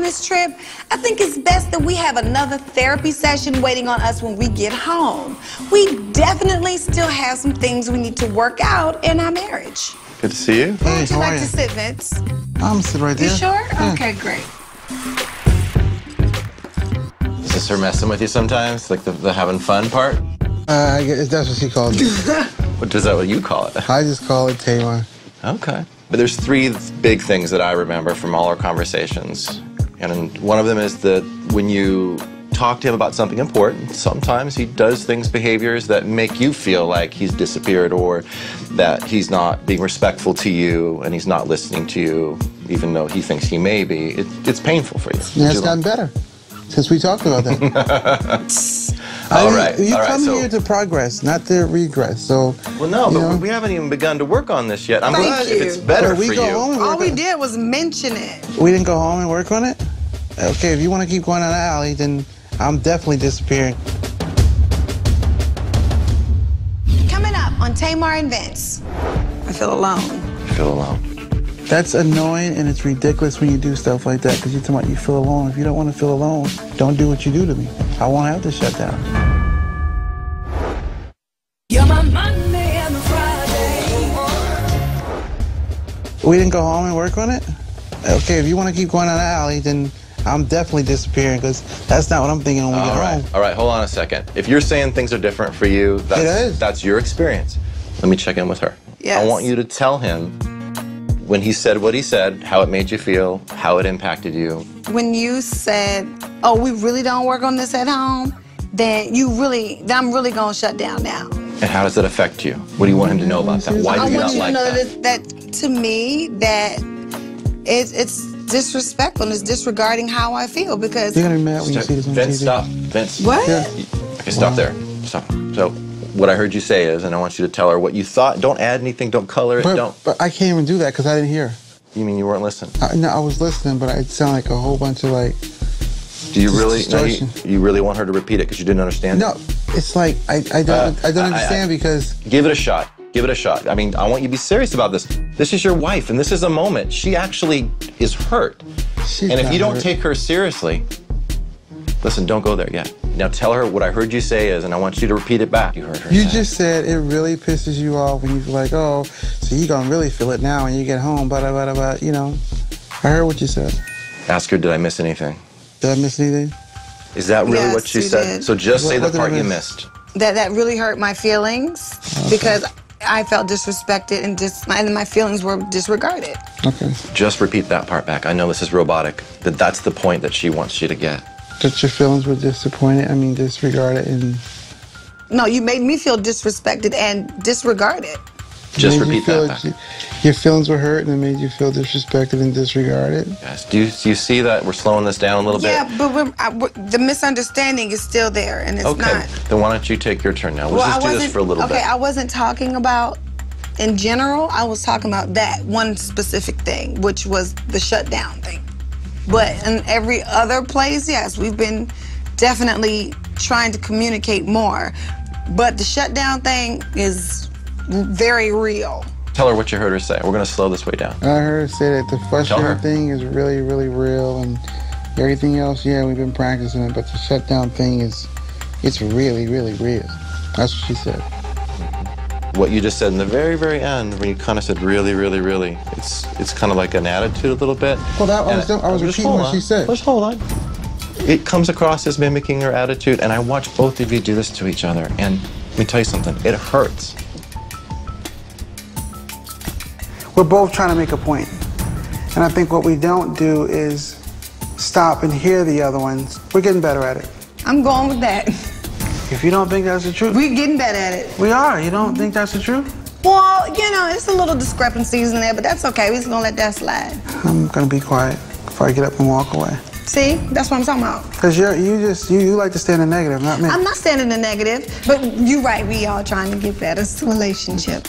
this trip, I think it's best that we have another therapy session waiting on us when we get home. We definitely still have some things we need to work out in our marriage. Good to see you. Where would you like to sit, Vince? I'm sitting right there. You sure? Yeah. Okay, great. Is this her messing with you sometimes? Like the having fun part? I guess that's what she calls it. What is that what you call it? I just call it Tamar. Okay. But there's three big things that I remember from all our conversations. And one of them is that when you talk to him about something important, sometimes he does things, behaviors that make you feel like he's disappeared or that he's not being respectful to you and he's not listening to you, even though he thinks he may be. It's painful for you. Yeah, it's gotten better since we talked about that. All right. You all right, come so, here to progress, not to regress. So. Well, no, but we haven't even begun to work on this yet. I'm glad if it's better for you. All we did was mention it. We didn't go home and work on it? Okay, if you want to keep going down the alley, then I'm definitely disappearing. Coming up on Tamar and Vince. I feel alone. You feel alone. That's annoying and it's ridiculous when you do stuff like that because you're talking about you feel alone. If you don't want to feel alone, don't do what you do to me. I won't have to shut down. You're my Monday and Friday. We didn't go home and work on it? Okay, if you want to keep going down the alley, then I'm definitely disappearing because that's not what I'm thinking when we get home. All right, hold on a second. If you're saying things are different for you, that's your experience. Let me check in with her. Yes. I want you to tell him when he said what he said, how it made you feel, how it impacted you. When you said, oh, we really don't work on this at home, then I'm really gonna shut down now. And how does it affect you? What do you want him to know about that? Why do you not like that? I want you to know that to me, that it's disrespectful and it's disregarding how I feel because... You're gonna be mad when you see this on Vince, TV. stop. Vince. What? Yeah. Okay, stop there. Stop. So, what I heard you say is, and I want you to tell her what you thought. Don't add anything. Don't color it. But I can't even do that because I didn't hear. You mean you weren't listening? No, I was listening, but it sounded like a whole bunch of like... Do you really? No, distortion. you really want her to repeat it because you didn't understand? No, it's like I don't understand because... Give it a shot. Give it a shot. I mean, I want you to be serious about this. This is your wife, and this is a moment. She actually is hurt. She's and if not you don't hurt. take her seriously, listen, don't go there yet. Now tell her what I heard you say is, and I want you to repeat it back. You heard her You say. just said it really pisses you off when you're like, oh, so you're gonna really feel it now when you get home, you know. I heard what you said. Ask her, did I miss anything? Did I miss anything? Is that really Yes, what she you said? did. So just say the What did I part you miss? missed. That really hurt my feelings because I felt disrespected and my feelings were disregarded. Okay. Just repeat that part back. I know this is robotic. That's the point that she wants you to get. That your feelings were disregarded and... No, you made me feel disrespected and disregarded. Just made you repeat feel that back. Your feelings were hurt and it made you feel disrespected and disregarded. Yes. Do you see that we're slowing this down a little bit? Yeah, but the misunderstanding is still there, and it's Okay. not. Then why don't you take your turn now? Let's just do this for a little bit. Okay, I wasn't talking about in general. I was talking about that one specific thing, which was the shutdown thing. But in every other place, yes, we've been definitely trying to communicate more. But the shutdown thing is very real. Tell her what you heard her say. We're going to slow this way down. I heard her say that the frustrating thing is really, really real and everything else, yeah, we've been practicing it, but the shutdown thing it's really, really real. That's what she said. What you just said in the very, very end, when you kind of said really, really, really, it's kind of like an attitude a little bit. Well, I was repeating what she said. Just hold on. It comes across as mimicking her attitude, and I watch both of you do this to each other, and let me tell you something, it hurts. We're both trying to make a point. And I think what we don't do is stop and hear the other ones. We're getting better at it. I'm going with that. If you don't think that's the truth. We're getting better at it. We are. You don't think that's the truth? Well, you know, it's a little discrepancies in there, but that's okay. We're just gonna let that slide. I'm gonna be quiet before I get up and walk away. See, that's what I'm talking about. Because you like to stay in the negative, not me. I'm not saying in the negative, but you're right. We all trying to get better. It's a relationship.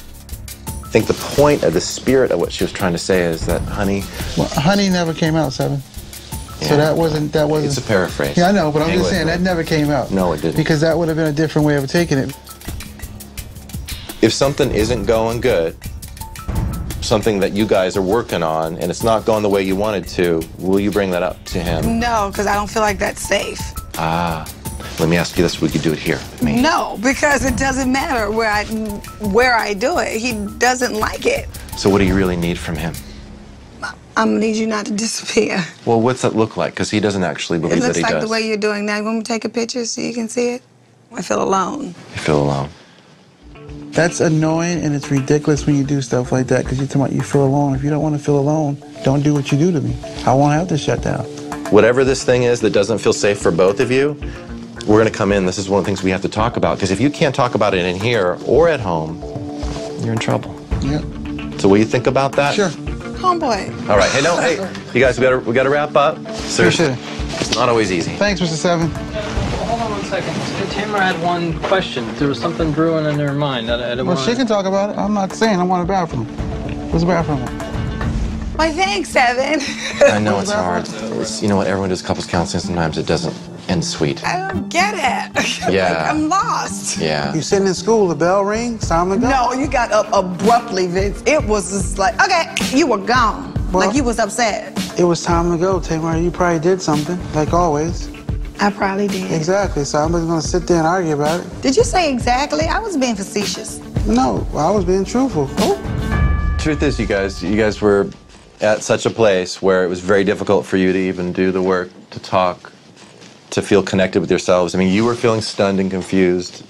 I think the point of the spirit of what she was trying to say is that, honey... Well, honey never came out, Sevin. Yeah, so that wasn't... It's a paraphrase. Yeah, I know, but I'm just saying, that never came out. No, it didn't. Because that would have been a different way of taking it. If something isn't going good, something that you guys are working on and it's not going the way you wanted to, will you bring that up to him? No, because I don't feel like that's safe. Ah, let me ask you this, we could do it here with me. No, because it doesn't matter where I do it. He doesn't like it. So what do you really need from him? I'm gonna need you not to disappear. Well, what's that look like? Because he doesn't actually believe that he does. It looks like the way you're doing now. You want me to take a picture so you can see it? I feel alone. You feel alone. That's annoying and it's ridiculous when you do stuff like that because you're talking about you feel alone. If you don't want to feel alone, don't do what you do to me. I won't have to shut down. Whatever this thing is that doesn't feel safe for both of you, we're going to come in. This is one of the things we have to talk about. Because if you can't talk about it in here or at home, you're in trouble. Yeah. So will you think about that? Sure. Homeboy. All right. Hey, you guys, we got to wrap up. Seriously, it's not always easy. Thanks, Mr. Sevin. Hold on 1 second. Tamara had one question. There was something brewing in her mind. Well, she can talk about it. I'm not saying I want a bathroom. Where's the bathroom? Why, thanks, Sevin. I know it's hard. You know what? Everyone does couples counseling. Sometimes it doesn't end sweet. I don't get it. Yeah. Like, I'm lost. Yeah. You sitting in school, the bell rings, time to go. No, you got up abruptly, Vince. It was just like, okay, you were gone. Well, like you was upset. It was time to go, Tamar. You probably did something, like always. I probably did. Exactly, so I'm just gonna sit there and argue about it. Did you say exactly? I was being facetious. No, I was being truthful. Oh. Truth is, you guys were at such a place where it was very difficult for you to even do the work, to talk, to feel connected with yourselves. I mean, you were feeling stunned and confused.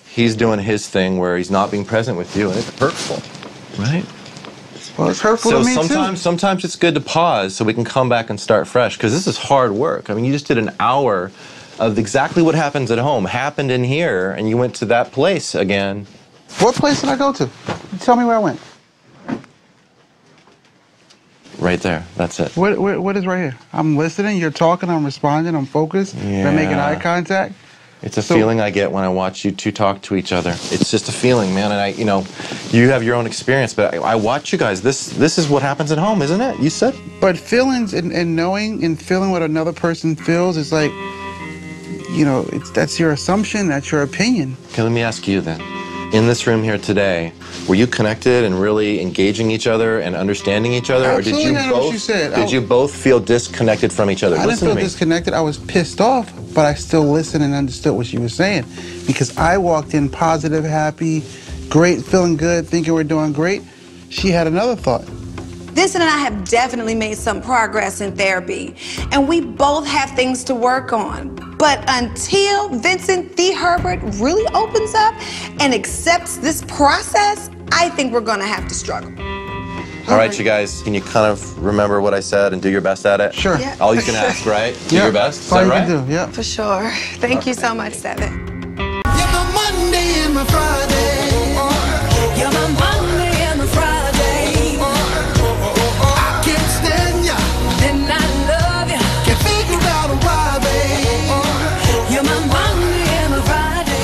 He's doing his thing where he's not being present with you, and it's hurtful, right? Well, it's hurtful to me too. Sometimes it's good to pause so we can come back and start fresh, because this is hard work. I mean, you just did an hour of exactly what happens at home, happened in here, and you went to that place again. What place did I go to? Tell me where I went. Right there, that's it. What is right here? I'm listening, you're talking, I'm responding, I'm focused, we're making eye contact. It's a feeling I get when I watch you two talk to each other. It's just a feeling, man, and you have your own experience, but I watch you guys. This is what happens at home, isn't it? You said? But feelings and knowing and feeling what another person feels is like, that's your assumption, that's your opinion. Okay, let me ask you then. In this room here today, were you connected and really engaging each other and understanding each other? Absolutely, or not what you said. Did you both feel disconnected from each other? I didn't feel disconnected. I was pissed off, but I still listened and understood what she was saying. Because I walked in positive, happy, great, feeling good, thinking we're doing great. She had another thought. Vincent and I have definitely made some progress in therapy, and we both have things to work on. But until Vincent the Hubert really opens up and accepts this process, I think we're gonna have to struggle. All right, you guys, can you kind of remember what I said and do your best at it? Sure. Yeah. All you can ask, right? Do your best, is All that you right? can do, yeah. For sure. Thank you so much, Sevin. You're my Monday and my Friday. You're my Monday and my Friday. I can't stand ya, then I love ya. Can't figure out why, babe. You're my Monday and my Friday.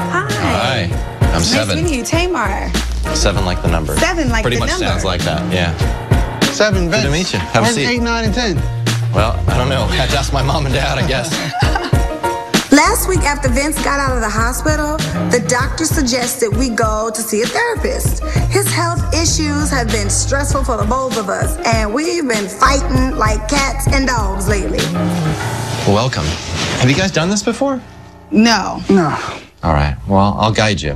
Hi. Hi, I'm Sevin. Nice meeting you, Tamar. Sevin like the number. Sevin like Pretty the much number. sounds like that, yeah. Sevin, Vince. Good to meet you. Have a Where's seat. 8, 9, and 10? Well, I don't know. I had to ask my mom and dad, I guess. Last week after Vince got out of the hospital, the doctor suggested we go to see a therapist. His health issues have been stressful for the both of us, and we've been fighting like cats and dogs lately. Welcome. Have you guys done this before? No. No. All right, well, I'll guide you.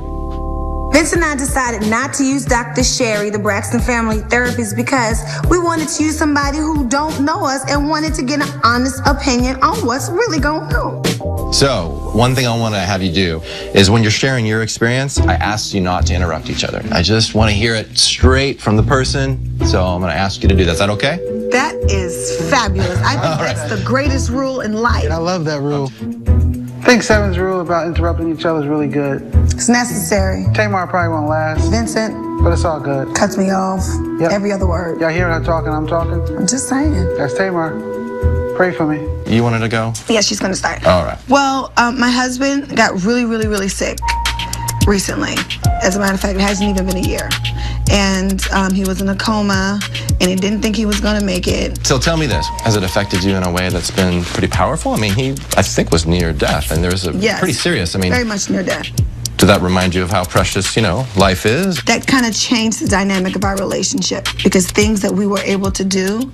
Vince and I decided not to use Dr. Sherry, the Braxton Family Therapist, because we wanted to use somebody who don't know us and wanted to get an honest opinion on what's really going on. So, one thing I want to have you do is when you're sharing your experience, I ask you not to interrupt each other. I just want to hear it straight from the person, so I'm going to ask you to do that. Is that okay? That is fabulous. I think that's the greatest rule in life. I love that rule. I think Sevin's rule about interrupting each other is really good. It's necessary. Tamar probably won't last, Vincent but it's all good. cuts me off every other word. Y'all hear her talking, I'm talking? I'm just saying. That's Tamar. Pray for me. You wanted to go? Yeah, she's gonna start. All right. Well, my husband got really sick recently. As a matter of fact, it hasn't even been a year. And he was in a coma, and he didn't think he was gonna make it. So tell me this, has it affected you in a way that's been pretty powerful? I mean, he, I think, was near death, and there was a pretty serious, I mean. Very much near death. Did that remind you of how precious, you know, life is? That kind of changed the dynamic of our relationship because things that we were able to do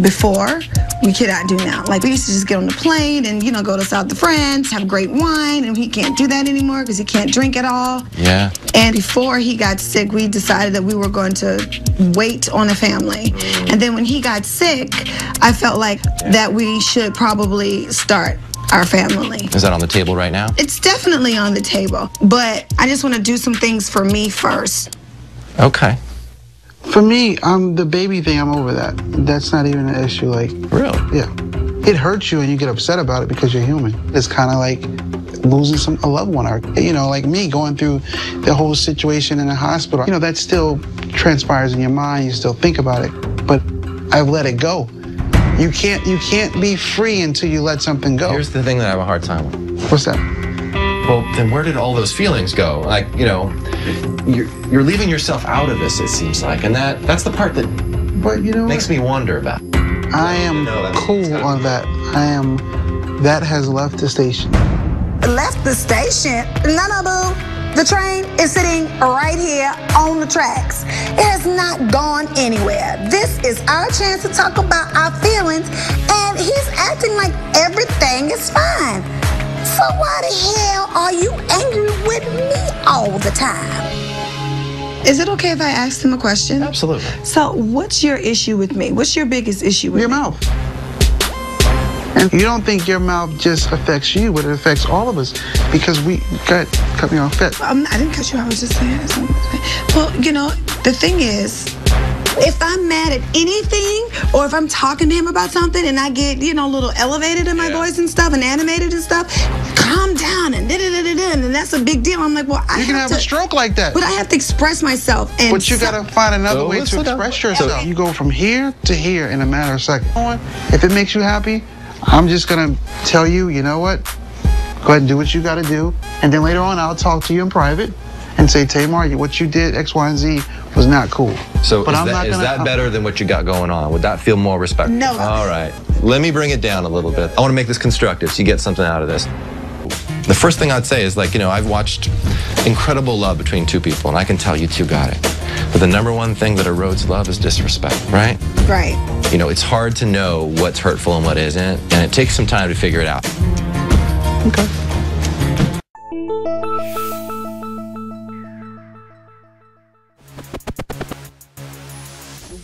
before, we cannot do now. Like, we used to just get on the plane and, you know, go to South to friends, have great wine, and he can't do that anymore because he can't drink at all. Yeah. And before he got sick, we decided that we were going to wait on a family. And then when he got sick, I felt like that we should probably start our family. Is that on the table right now? It's definitely on the table, but I just want to do some things for me first. Okay. For me, the baby thing, I'm over that. That's not even an issue. Like, really? Yeah. It hurts you and you get upset about it because you're human. It's kind of like losing a loved one, or, you know, like me going through the whole situation in the hospital. You know, that still transpires in your mind. You still think about it, but I've let it go. You can't be free until you let something go. Here's the thing that I have a hard time with. What's that? Well, then where did all those feelings go? Like, you know, you're leaving yourself out of this, it seems like, and that's the part that makes me wonder about. I am cool on that. That has left the station. Left the station? No, boo. The train is sitting right here on the tracks. It has not gone anywhere. This is our chance to talk about our feelings, and he's acting like everything is fine. So why the hell are you angry with me all the time? Is it okay if I ask him a question? Absolutely. So what's your issue with me? What's your biggest issue with your me? Mouth. And you don't think your mouth just affects you, but it affects all of us because cut me off. I didn't cut you. I was just saying something. Well, you know, the thing is, if I'm mad at anything, or if I'm talking to him about something and I get, you know, a little elevated in my voice and stuff and animated and stuff, calm down and and that's a big deal. I'm like, well, you can have a stroke like that. But I have to express myself. And but you gotta find another way to express yourself. You go from here to here in a matter of seconds. If it makes you happy, I'm just gonna tell you, you know what? Go ahead and do what you gotta do. And then later on, I'll talk to you in private and say, Tamar, what you did, X, Y, and Z, was not cool. So is that better than what you got going on? Would that feel more respectful? No. All right. Let me bring it down a little bit. I want to make this constructive so you get something out of this. The first thing I'd say is, like, you know, I've watched incredible love between two people, and I can tell you two got it. But the number one thing that erodes love is disrespect, right? Right. You know, it's hard to know what's hurtful and what isn't, and it takes some time to figure it out. Okay.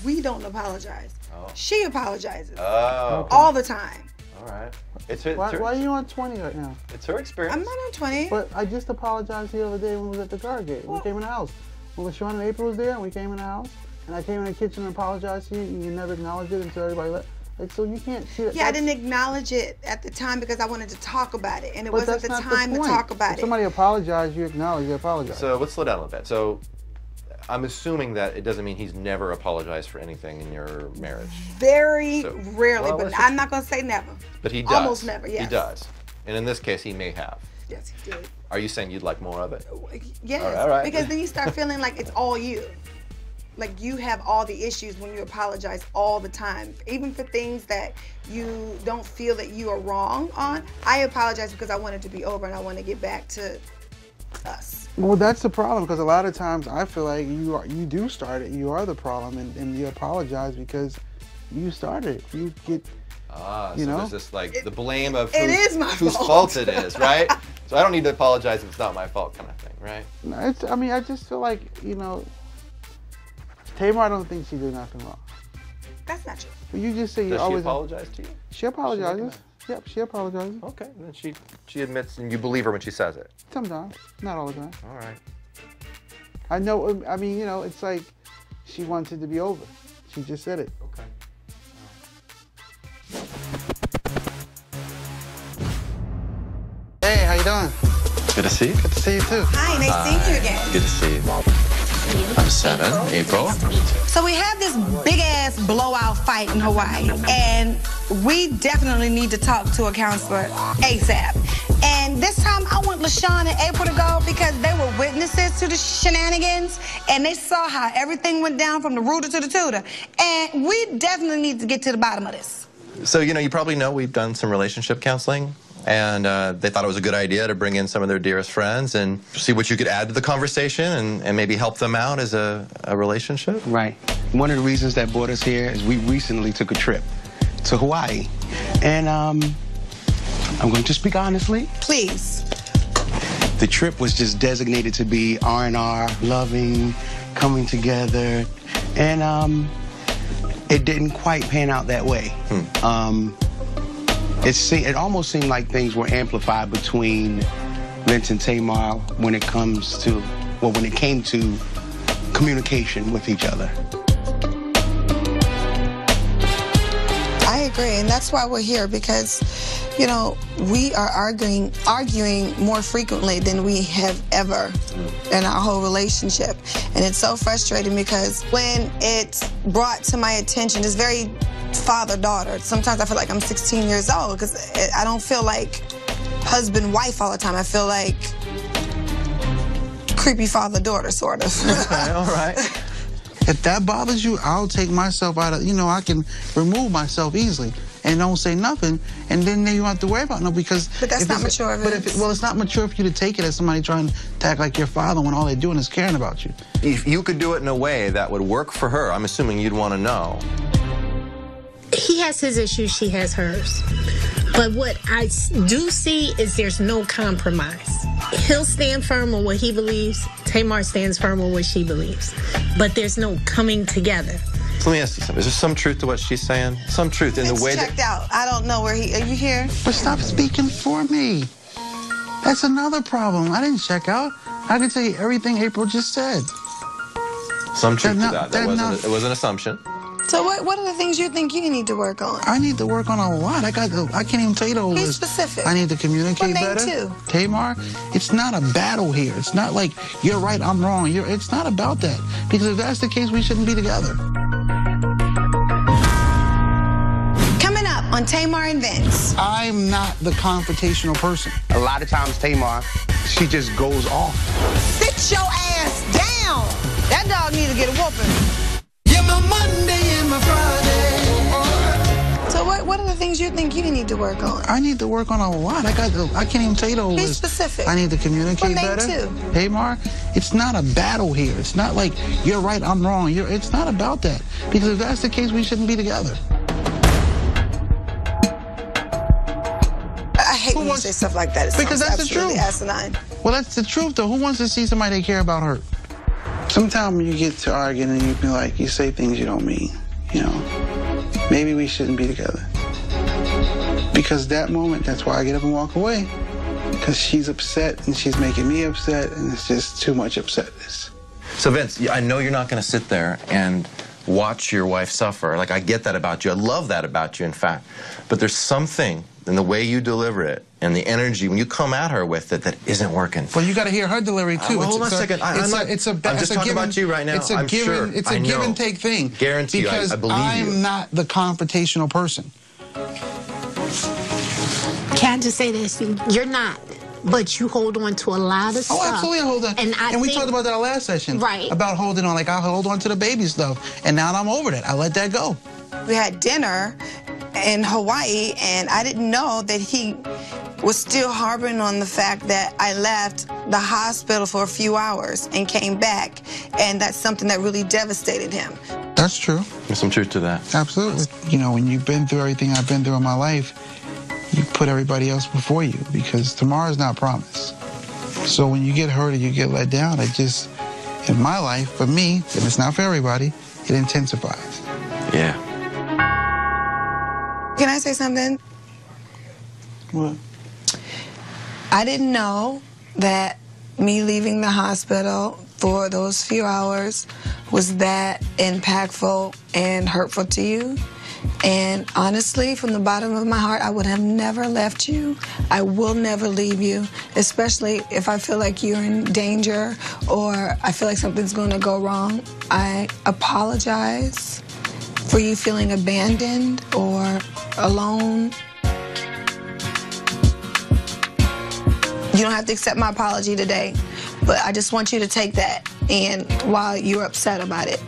We don't apologize. Oh. She apologizes. Oh. All the time. All right. Why are you on 20 right now? It's her experience. I'm not on 20. But I just apologized the other day when we was at the guard gate. We came in the house. When LaShawn and April was there, and we came in the house, and I came in the kitchen and apologized to you, and you never acknowledged it until everybody left. Like, so you can't see that. Yeah, I didn't acknowledge it at the time because I wanted to talk about it, and it wasn't the time to talk about it. If somebody apologized, you acknowledge they apologize. So let's slow down a little bit. So I'm assuming that it doesn't mean he's never apologized for anything in your marriage. Very rarely, but I'm not going to say never. But he does. Almost never, yes. He does. And in this case, he may have. Yes, he did. Are you saying you'd like more of it? Yes, all right. Because then you start feeling like it's all you. Like you have all the issues when you apologize all the time. Even for things that you don't feel that you are wrong on. I apologize because I want it to be over and I want to get back to us. Well, that's the problem, because a lot of times I feel like you do start it. You are the problem, and you apologize because you started it. You get, you know? There's this, like, the blame of whose fault it is, right? So I don't need to apologize if it's not my fault, kind of thing, right? No, I mean, I just feel like, you know, Tamar, I don't think she did nothing wrong. That's not true. But you just say you Does always. She apologize to you? She apologizes. Yep, she apologizes. Okay, and then she admits, and you believe her when she says it. Sometimes, not all the time. All right. I know. I mean, you know, it's like she wants it to be over. She just said it. Okay. Hey, how you doing? Good to see you. Good to see you too. Hi, nice seeing you again. Good to see you. I'm Sevin. April. So we had this big ass blowout fight in Hawaii, and we definitely need to talk to a counselor ASAP. And this time I want LaShawn and April to go because they were witnesses to the shenanigans, and they saw how everything went down from the rooter to the tutor. And we definitely need to get to the bottom of this. So, you know, you probably know we've done some relationship counseling, and they thought it was a good idea to bring in some of their dearest friends and see what you could add to the conversation and maybe help them out as a relationship. Right. One of the reasons that brought us here is we recently took a trip to Hawaii. And I'm going to speak honestly. Please. The trip was just designated to be R&R, loving, coming together, and it didn't quite pan out that way. It almost seemed like things were amplified between Vince and Tamar when it came to communication with each other. I agree, and that's why we're here, because, you know, we are arguing more frequently than we have ever in our whole relationship. And it's so frustrating because when it's brought to my attention, it's very father-daughter. Sometimes I feel like I'm 16 years old because I don't feel like husband-wife all the time. I feel like creepy father-daughter, sort of. Okay, all right. If that bothers you, I'll take myself out of, you know, I can remove myself easily and don't say nothing, and then you don't have to worry about no, because... But that's not mature of it. Well, it's not mature for you to take it as somebody trying to act like your father when all they're doing is caring about you. If you could do it in a way that would work for her, I'm assuming you'd want to know. He has his issues, she has hers. But what I do see is there's no compromise. He'll stand firm on what he believes. Tamar stands firm on what she believes. But there's no coming together. So let me ask you something. Is there some truth to what she's saying? Some truth in the way that... It's checked out. I don't know where he... Are you here? But stop speaking for me. That's another problem. I didn't check out. I can tell you everything April just said. Some truth to that. It was an assumption. So what are the things you think you need to work on? I need to work on a lot. I can't even tell you the whole list. Be specific. I need to communicate better. Two. Tamar, it's not a battle here. It's not like you're right, I'm wrong. It's not about that. Because if that's the case, we shouldn't be together. Coming up on Tamar and Vince. I'm not the confrontational person. A lot of times, Tamar, she just goes off. Sit your ass down. That dog needs to get a whooping. You're my Monday and my Friday. So what are the things you think you need to work on? I need to work on a lot. I can't even tell you the whole Be list. specific. I need to communicate better. Two. Tamar, it's not a battle here. It's not like you're right, I'm wrong. It's not about that. Because if that's the case, we shouldn't be together. I hate when you say stuff like that. Because that's the truth. Asinine. Well, that's the truth, though. Who wants to see somebody they care about hurt? Sometimes when you get to arguing and you say things you don't mean, you know, maybe we shouldn't be together. Because that moment, that's why I get up and walk away. Because she's upset and she's making me upset, and it's just too much upsetness. So Vince, I know you're not going to sit there and watch your wife suffer. Like, I get that about you. I love that about you, in fact. But there's something in the way you deliver it and the energy when you come at her with it that isn't working. Well, you got to hear her delivery too. Hold on a second. I'm just talking about you right now. It's a I'm give sure. It's a give and take thing. Guarantee you, I believe you. I'm not the confrontational person. Can I just say this? You're not. But you hold on to a lot of stuff. Oh, absolutely, I hold on. And we talked about that last session. Right. About holding on. Like, I hold on to the baby stuff. And now I'm over that. I let that go. We had dinner in Hawaii, and I didn't know that he was still harboring on the fact that I left the hospital for a few hours and came back, and that's something that really devastated him. That's true. There's some truth to that. Absolutely. You know, when you've been through everything I've been through in my life, you put everybody else before you, because tomorrow's not promised. So when you get hurt or you get let down, it just, in my life, for me, and it's not for everybody, it intensifies. Yeah. Can I say something? What? I didn't know that me leaving the hospital for those few hours was that impactful and hurtful to you. And honestly, from the bottom of my heart, I would have never left you. I will never leave you, especially if I feel like you're in danger or I feel like something's going to go wrong. I apologize for you feeling abandoned or alone. You don't have to accept my apology today, but I just want you to take that and while you're upset about it,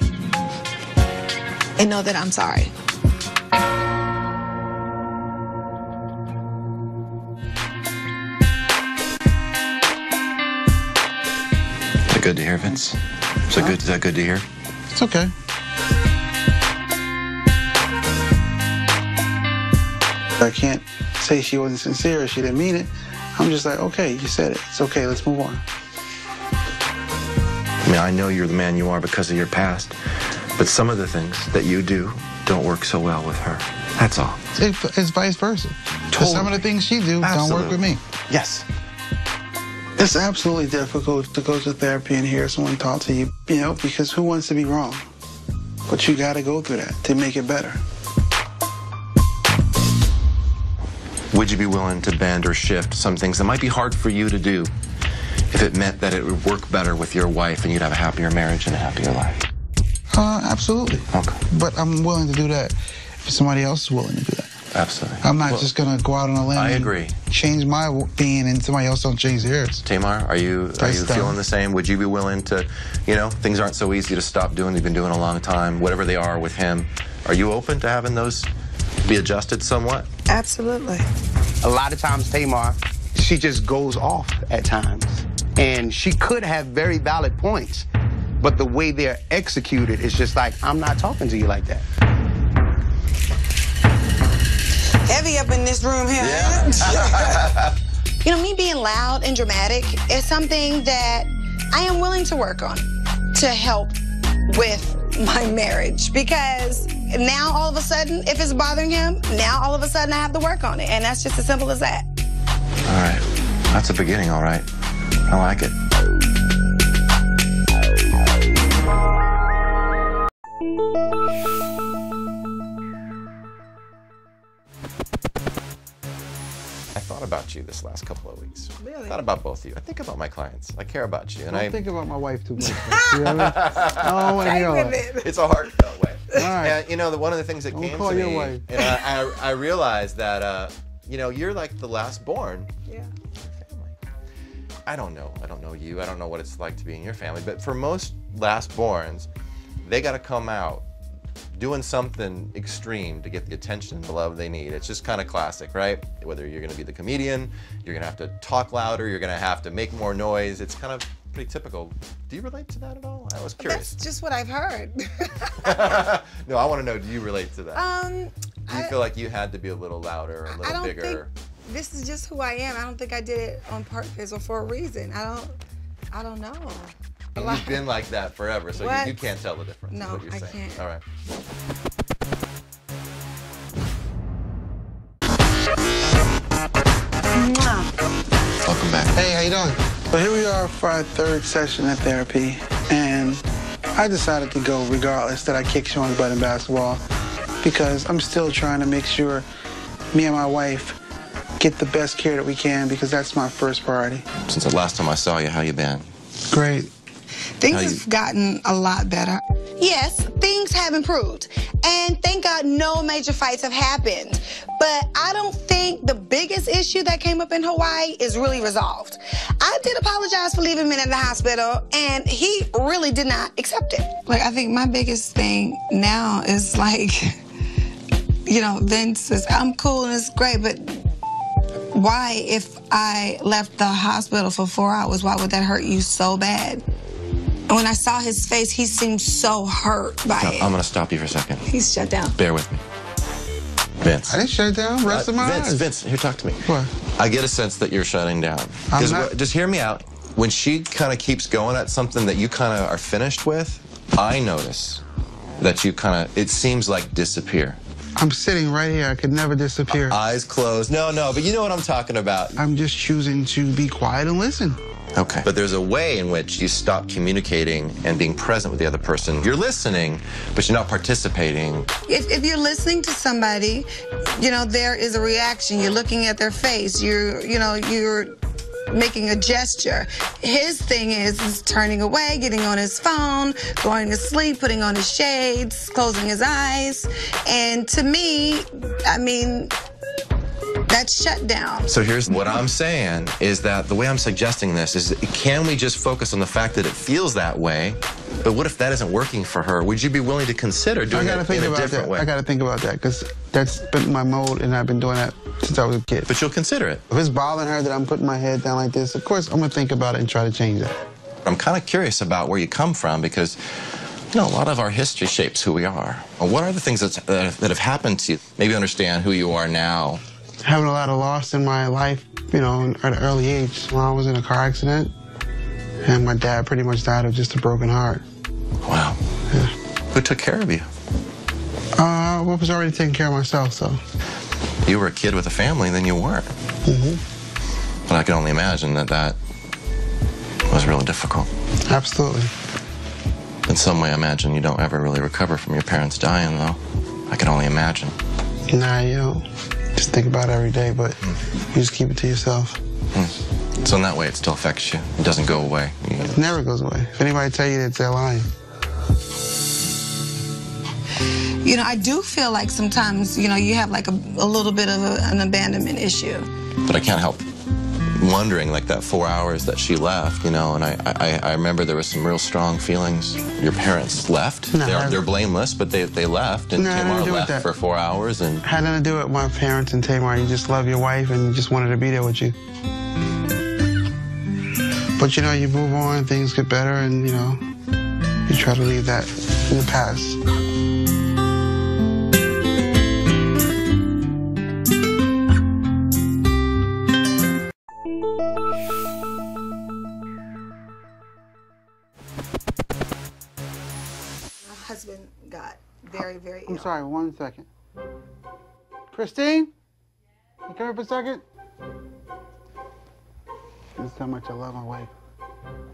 and know that I'm sorry. Is it good to hear, Vince? Is that good to hear? It's okay. I can't say she wasn't sincere or she didn't mean it. I'm just like, okay, you said it. It's okay, let's move on. I mean, I know you're the man you are because of your past, but some of the things that you do don't work so well with her. That's all. It's vice versa. Totally. Some of the things she do don't work with me. Yes. It's absolutely difficult to go to therapy and hear someone talk to you, you know, because who wants to be wrong? But you got to go through that to make it better. Would you be willing to bend or shift some things that might be hard for you to do if it meant that it would work better with your wife and you'd have a happier marriage and a happier life? Absolutely. Okay. But I'm willing to do that if somebody else is willing to do that. Absolutely. I'm not just going to go out on a limb I and agree. change my being and somebody else don't change theirs. Tamar, are you feeling the same? Would you be willing to, you know, things aren't so easy to stop doing. You've been doing a long time, whatever they are with him. Are you open to having those be adjusted somewhat? Absolutely. A lot of times, Tamar, she just goes off at times. And she could have very valid points, but the way they're executed is just like, I'm not talking to you like that. Heavy up in this room here. Yeah. You know, me being loud and dramatic is something that I am willing to work on to help with my marriage, because now all of a sudden, if it's bothering him, now all of a sudden I have to work on it, and that's just as simple as that. All right. That's a beginning, all right. I like it. I thought about you this last couple of weeks. Really? I thought about both of you. I think about my clients. I care about you. And I I don't think about my wife too much. You know what I mean? I don't want to hear all that. It's a heartfelt way. All right. And you know, one of the things that Don't came call to your me, wife. and I realized that, you know, you're like the last born. Yeah. Family. I don't know you. I don't know what it's like to be in your family, but for most last borns, they got to come out doing something extreme to get the attention and the love they need. It's just kind of classic, right? Whether you're going to be the comedian, you're going to have to talk louder, you're going to have to make more noise. It's kind of pretty typical. Do you relate to that at all? I was curious. That's just what I've heard. No, I want to know, do you relate to that? Do you feel like you had to be a little louder, a little bigger? Think this is just who I am. I don't think I did it on purpose or for a reason. I don't know. And you've been like that forever, so you can't tell the difference. No, is what you're I saying. can't. All right. Welcome back. Hey, how you doing? So here we are for our third session of therapy, and I decided to go regardless that I kick Sean's butt in basketball, because I'm still trying to make sure me and my wife get the best care that we can, because that's my first priority. Since the last time I saw you, how you been? Great. Things have gotten a lot better. Yes, things have improved. And thank God no major fights have happened. But I don't think the biggest issue that came up in Hawaii is really resolved. I did apologize for leaving him in the hospital, and he really did not accept it. Like, I think my biggest thing now is like, you know, Vince says, I'm cool and it's great, but why, if I left the hospital for 4 hours, why would that hurt you so bad? And when I saw his face, he seemed so hurt by it. I'm going to stop you for a second. He's shut down. Bear with me. Vince. I didn't shut down. Rest of my eyes. Vince, here, talk to me. What? I get a sense that you're shutting down. Just hear me out. When she kind of keeps going at something that you kind of are finished with, I notice that you kind of, it seems like disappear. I'm sitting right here. I could never disappear. Eyes closed. No, but you know what I'm talking about. I'm just choosing to be quiet and listen. Okay. But there's a way in which you stop communicating and being present with the other person. You're listening, but you're not participating. If you're listening to somebody, you know, there is a reaction. You're looking at their face. You're making a gesture. His thing is turning away, getting on his phone, going to sleep, putting on his shades, closing his eyes. And to me, I mean, that's shut down. So here's what I'm saying is that the way I'm suggesting this is, can we just focus on the fact that it feels that way? But what if that isn't working for her? Would you be willing to consider doing it in a different way? I got to think about that, because that's been my mode, and I've been doing that since I was a kid. But you'll consider it. If it's bothering her that I'm putting my head down like this, of course I'm going to think about it and try to change that. I'm kind of curious about where you come from because, you know, a lot of our history shapes who we are. What are the things that have happened to you? Maybe understand who you are now. Having a lot of loss in my life, you know, at an early age. When I was in a car accident, and my dad pretty much died of just a broken heart. Wow. Yeah. Who took care of you? I was already taking care of myself, so. You were a kid with a family, then you weren't. Mm-hmm. But I can only imagine that was really difficult. Absolutely. In some way, I imagine you don't ever really recover from your parents dying, though. I can only imagine. Nah, you don't just think about it every day, but you just keep it to yourself. So in that way, it still affects you. It doesn't go away. It never goes away. If anybody tell you that, they're lying. You know, I do feel like sometimes, you know, you have like a little bit of an abandonment issue. But I can't help wondering, like that 4 hours that she left, you know, and I remember there was some real strong feelings. Your parents left. No, they're blameless, but they left, and No, Tamar do with left that. for 4 hours. And Had nothing to do with my parents and Tamar. You just love your wife and you just wanted to be there with you. But, you know, you move on, things get better, and, you know, you try to leave that in the past. My husband got very, very ill. I'm sorry, 1 second. Christine? You come here for a second? This is how much I love my wife.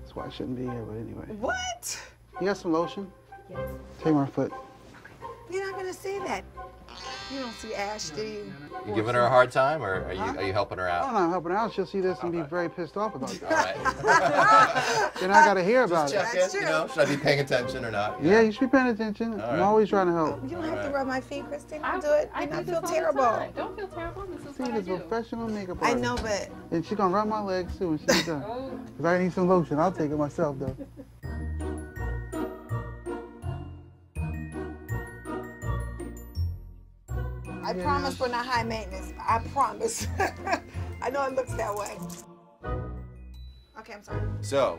That's why I shouldn't be here, but anyway. What? You got some lotion? Yes. Tamar foot. You're not gonna see that. You don't see Ash, do you? you giving her a hard time, or are you helping her Oh, out? no, I'm helping her out. She'll see this and be very pissed off about All that. right. Then I gotta hear about Check it. That's in, true. you know, should I be paying attention or not? Yeah, you should be paying attention. All I'm right. always trying to help. You don't have to rub my feet, Christine. I'll do it. I You do know, I this feel all the terrible. time. Don't feel terrible. This is See, what I this do. professional makeup I artist. know, but And she's gonna rub my legs too when she's done. Cause I need some lotion. I'll take it myself though. I promise we're not high maintenance. I promise. I know it looks that way. Okay, I'm sorry. So,